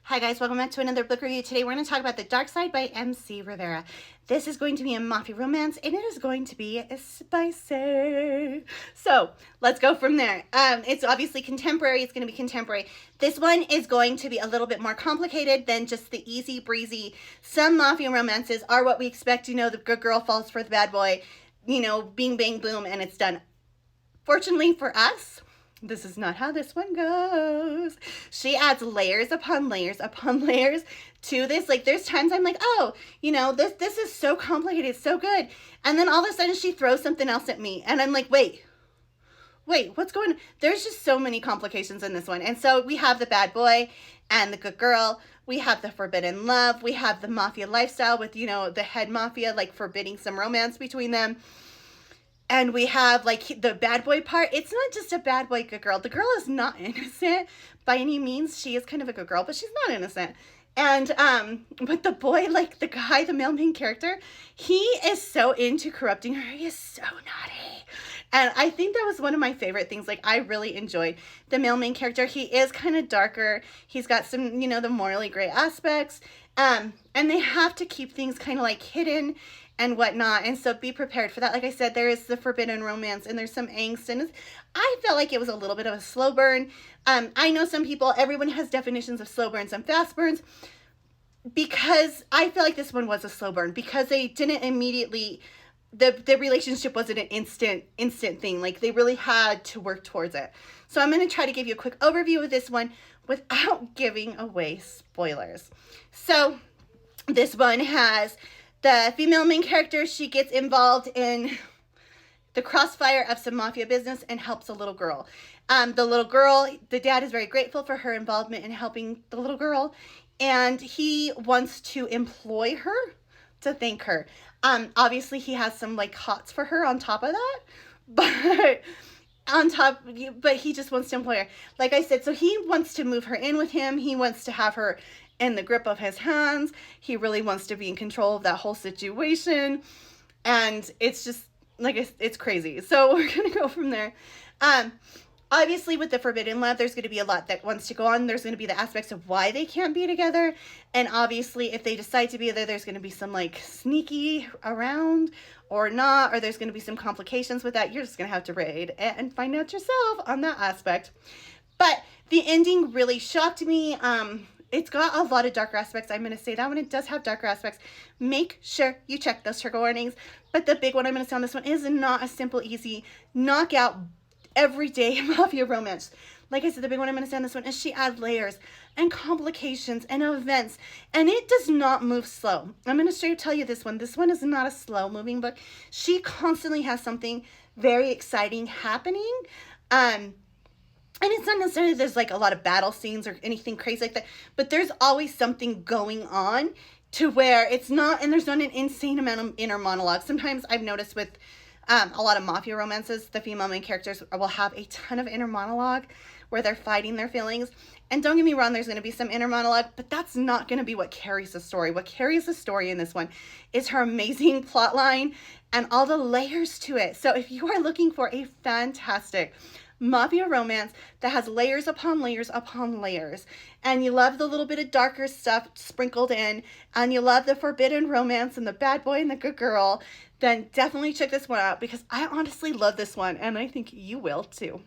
Hi guys, welcome back to another book review. Today we're going to talk about The Dark Side by MC Rivera. This is going to be a mafia romance and it is going to be spicy. So let's go from there. It's obviously contemporary. It's going to be contemporary. This one is going to be a little bit more complicated than just the easy breezy. Some mafia romances are what we expect. You know, the good girl falls for the bad boy, you know, bing, bang, boom, and it's done. Fortunately for us, this is not how this one goes. She adds layers upon layers upon layers to this. Like, there's times I'm like, oh, you know, this is so complicated, so good. And then all of a sudden she throws something else at me. And I'm like, wait, what's going on? There's just so many complications in this one. And so we have the bad boy and the good girl. We have the forbidden love. We have the mafia lifestyle with, you know, the head mafia, like, forbidding some romance between them. And we have, like, the bad boy part. It's not just a bad boy, good girl. The girl is not innocent by any means. She is kind of a good girl, but she's not innocent. And, but the boy, like, the guy, the male main character, he is so into corrupting her. He is so naughty. And I think that was one of my favorite things. Like, I really enjoyed the male main character. He is kind of darker. He's got some, you know, the morally gray aspects. And they have to keep things kind of, like, hidden and whatnot, and so be prepared for that. Like I said, there is the forbidden romance, and there's some angst, and I felt like it was a little bit of a slow burn. I know some people, everyone has definitions of slow burns and fast burns, because I feel like this one was a slow burn, because they didn't immediately, the relationship wasn't an instant thing. Like, they really had to work towards it. So I'm going to try to give you a quick overview of this one without giving away spoilers. So this one has the female main character. She gets involved in the crossfire of some mafia business and helps a little girl. The little girl, the dad is very grateful for her involvement in helping the little girl, and he wants to employ her to thank her. Obviously he has some, like, hots for her on top of that, but he just wants to employ her. Like I said, so he wants to move her in with him. He wants to have her in the grip of his hands. He really wants to be in control of that whole situation. And it's just, like, it's crazy. So we're going to go from there. Obviously, with the forbidden love, there's going to be a lot that wants to go on. There's going to be the aspects of why they can't be together. And obviously, if they decide to be there, there's going to be some, like, sneaky around or not, or there's going to be some complications with that. You're just going to have to read and find out yourself on that aspect. But the ending really shocked me. It's got a lot of darker aspects. I'm going to say that one, it does have darker aspects. Make sure you check those trigger warnings. But the big one I'm going to say on this one is not a simple, easy, knockout, everyday mafia romance. Like I said, the big one I'm going to say on this one is she adds layers and complications and events. And it does not move slow. I'm going to straight up tell you this one. This one is not a slow moving book. She constantly has something very exciting happening. And it's not necessarily there's, like, a lot of battle scenes or anything crazy like that, but there's always something going on to where it's not, and there's not an insane amount of inner monologue. Sometimes I've noticed with a lot of mafia romances, the female main characters will have a ton of inner monologue where they're fighting their feelings. And don't get me wrong, there's going to be some inner monologue, but that's not going to be what carries the story. What carries the story in this one is her amazing plot line and all the layers to it. So if you are looking for a fantastic mafia romance that has layers upon layers upon layers, and you love the little bit of darker stuff sprinkled in, and you love the forbidden romance and the bad boy and the good girl, then definitely check this one out, because I honestly love this one, and I think you will too.